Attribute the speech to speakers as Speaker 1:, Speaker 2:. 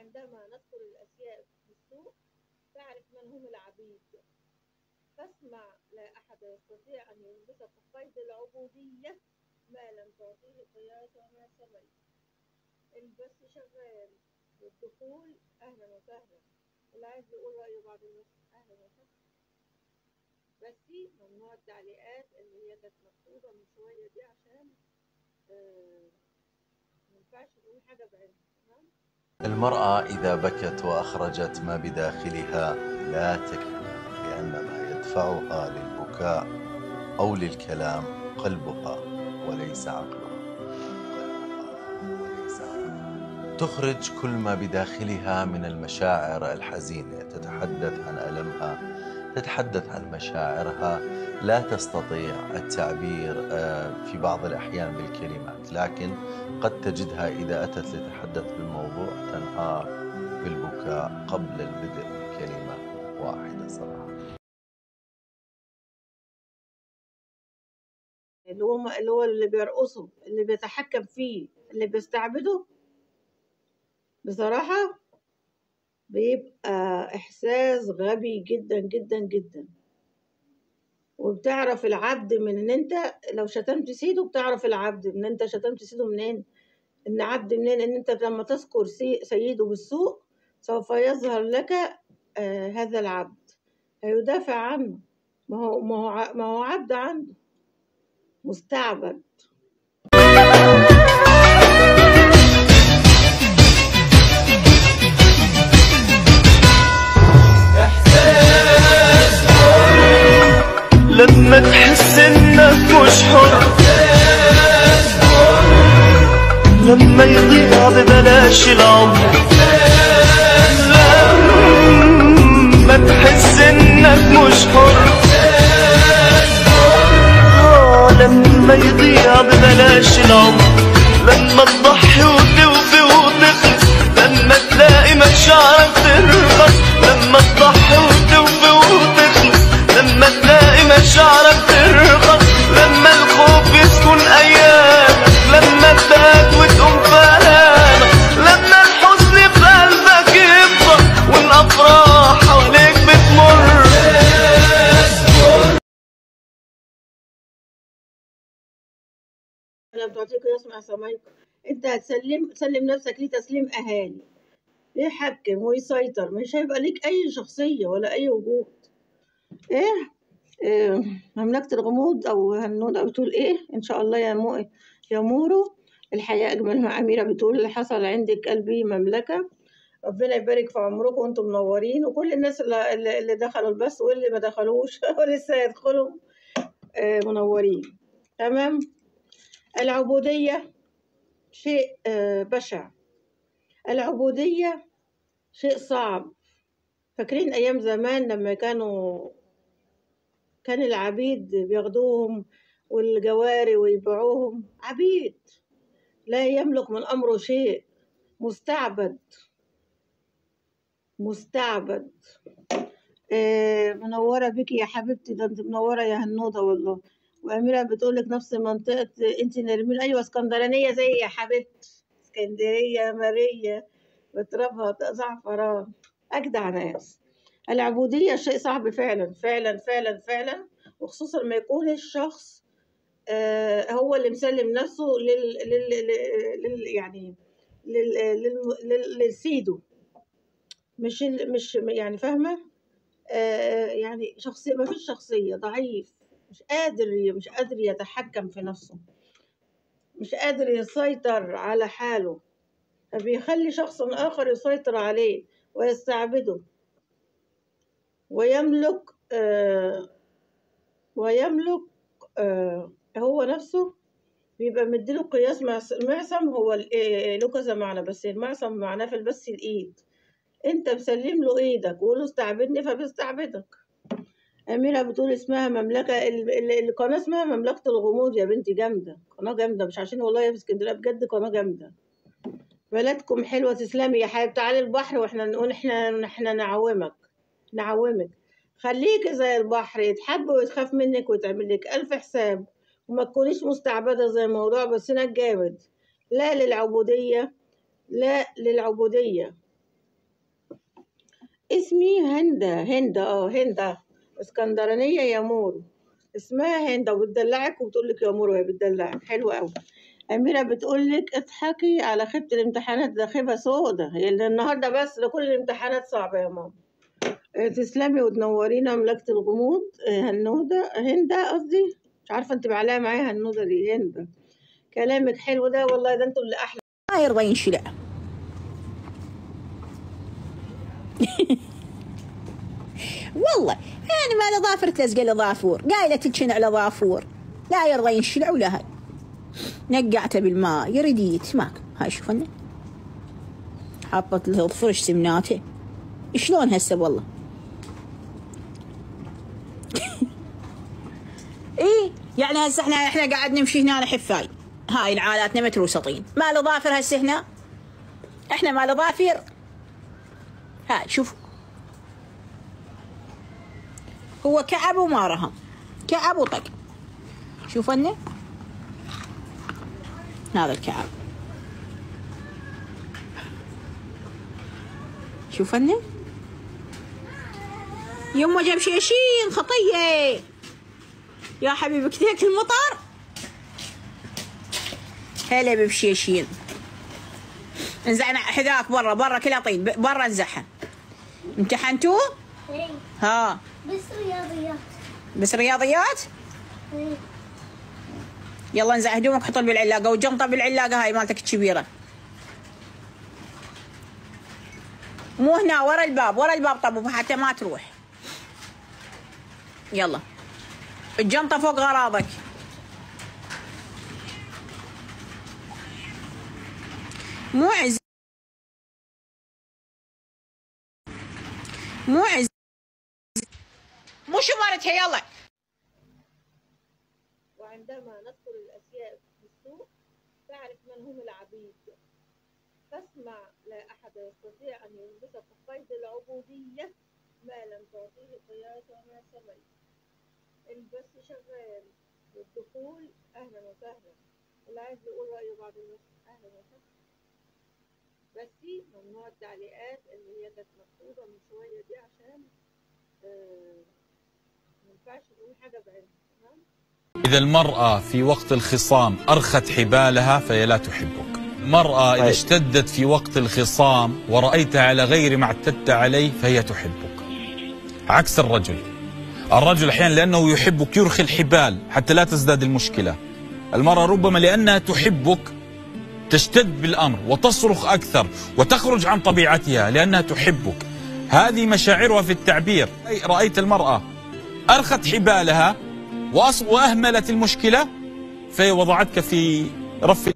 Speaker 1: عندما نذكر الأشياء بالسوء تعرف من هم العبيد. فاسمع، لا أحد يستطيع أن يلبسك قيد العبودية ما لم تعطيه قياس وما سميت. البث شغال والدخول أهلا وسهلا، اللي عايز يقول رأيه بعد البث أهلا وسهلا. بس ممنوع التعليقات اللي هي كانت مكتوبة من شوية دي عشان مينفعش نقول حاجة بعينها. تمام؟
Speaker 2: المرأة إذا بكت وأخرجت ما بداخلها لا تكفي، لأن ما يدفعها للبكاء أو للكلام قلبها وليس عقلها. تخرج كل ما بداخلها من المشاعر الحزينة، تتحدث عن ألمها، تتحدث عن مشاعرها، لا تستطيع التعبير في بعض الأحيان بالكلمات، لكن قد تجدها إذا أتت لتتحدث بالموضوع تنهار بالبكاء قبل البدء بكلمة واحدة صراحة.
Speaker 1: اللي بيرقصه، اللي بيتحكم فيه، اللي بيستعبده، بصراحة بيبقى إحساس غبي جدا جدا جدا. وبتعرف العبد من إن أنت لو شتمت سيده، بتعرف العبد من أنت شتمت سيده منين، إن عبد منين، إن أنت لما تذكر سيده بالسوء سوف يظهر لك هذا العبد هيدافع عنه. ما هو عبد عنده، مستعبد.
Speaker 3: لما تحس انك مش حر، لما يضيع ببلاش العمر، لما تحس انك مش حر، لما يضيع ببلاش العمر، لما تضحي وتوفي وتخلص، لما تلاقي مشاعرك ترخص، لما تضحي وتوفي وتخلص، لما تلاقي مشاعرك ترخص، لما الخوف يسكن ايامك، لما تبات وتقوم فهامك، لما الحزن في قلبك يبقى والافراح حواليك بتمر.
Speaker 1: لم تعطيك يسمع سمعك. انت هتسلم نفسك ليه تسليم اهالي، يحكم ويسيطر، مش هيبقى ليك اي شخصية ولا اي وجود. مملكة الغموض او هنودة بتقول ايه؟ ان شاء الله يا مورو الحياة اجمل. مع اميرة بتقول اللي حصل عندك قلبي مملكة. ربنا يبارك في عمركم وانتم منورين، وكل الناس اللي دخلوا البث واللي ما دخلوش ولسه يدخلوا منورين. تمام. العبودية شيء بشع، العبودية شيء صعب. فاكرين أيام زمان لما كان العبيد بياخدوهم والجواري ويبيعوهم؟ عبيد لا يملك من أمره شيء، مستعبد. منورة بك يا حبيبتي، ده انت منورة يا هنودة والله. وأميرة بتقولك نفس منطقة انت نرمين. أيوة اسكندرانية زي يا حبيبتي، اسكندرية مارية بتربها زعفران، أجدع ناس. العبودية شيء صعب فعلا فعلا فعلا فعلا، وخصوصا ما يكون الشخص هو اللي مسلم نفسه يعني للسيدو، مش يعني فاهمة. يعني شخصية، ما فيش شخصية، ضعيف، مش قادر يتحكم في نفسه، مش قادر يسيطر على حاله، فبيخلي شخص آخر يسيطر عليه ويستعبده ويملك هو نفسه. بيبقى مديله قياس معصم. هو له كذا معنى، بس المعصم معناه في البس الإيد. انت مسلم له ايدك وقوله استعبدني فبيستعبدك. أميرة بتقول اسمها مملكة، القناة اسمها مملكة الغموض يا بنتي. جامدة، قناة جامدة، مش عشان والله في اسكندرية، بجد قناة جامدة. بلدكم حلوة، تسلمي يا حبيبتي. تعالي البحر واحنا نقول احنا نعومك. خليكي زي البحر، يتحب ويتخاف منك ويتعمل لك ألف حساب، وما تكونيش مستعبدة زي موضوع بسنا الجامد. لا للعبودية، لا للعبودية. اسمي هند اسكندرانية يا مورو. اسمها هند وبتدلعك وبتقول لك يا مورو، وهي بتدلعك حلوة قوي. أميرة بتقول لك اضحكي على خيبة الامتحانات، ده خيبة سودة هي اللي النهارده، بس ده كل الامتحانات صعبة يا ماما. تسلمي وتنورينا مملكة الغموض. هندة قصدي، مش عارفة انت معلقة معايا هنودة دي هند. كلامك حلو ده والله، ده انتوا اللي أحلى.
Speaker 4: ما يرضى ينشلع. والله أنا ما لظافر تلزق له ظافور، قايلة تنشنع له ظافور، لا يرضى ينشلع ولا هاي. نقعته بالماء يرديت ماك. هاي شوفنا حطت له فرش سمناته. شلون هسه والله. ايه يعني هسه احنا قاعد نمشي هنا حفاي، هاي العالاتنا متروسطين، ما له ظافر هسه هنا، احنا ما له ظافر. هاي شوف هو كعب وما رهم، كعب وطق. شوفنا هذا الكعب، شوفنا يما جاب شيشين خطيه يا حبيبي كثيك المطر. هلا بشيشين. انزعنا حذاك برا كلها طين، برا انزعها. امتحنتوا؟
Speaker 5: ايه
Speaker 4: ها بس رياضيات؟
Speaker 5: ايه
Speaker 4: يلا انزع هدومك حطها بالعلاقه، والجنطه بالعلاقه هاي مالتك الكبيره. مو هنا ورا الباب طبوا حتى ما تروح. يلا الجنطه فوق غراضك. مو مو شمارتها. يلا.
Speaker 1: وعندما ندخل الأشياء في السوق تعرف من هم العبيد. فاسمع، لا أحد يستطيع أن يلبسك قيد العبودية ما لم تعطيه قياس وما سمي. البث شغال والدخول أهلا وسهلا، اللي عايز يقول رأيه بعد البث أهلا وسهلا. بس ممنوع التعليقات اللي هي كانت مكتوبة من شوية دي، عشان مينفعش نقول حاجة بعينها. تمام؟
Speaker 6: إذا المرأة في وقت الخصام أرخت حبالها فهي لا تحبك. المرأة إذا اشتدت في وقت الخصام ورأيتها على غير ما اعتدت عليه فهي تحبك، عكس الرجل أحيانا لأنه يحبك يرخي الحبال حتى لا تزداد المشكلة. المرأة ربما لأنها تحبك تشتد بالأمر وتصرخ أكثر وتخرج عن طبيعتها لأنها تحبك. هذه مشاعرها في التعبير. رأيت المرأة أرخت حبالها وأهملت المشكلة فهي وضعتك في رف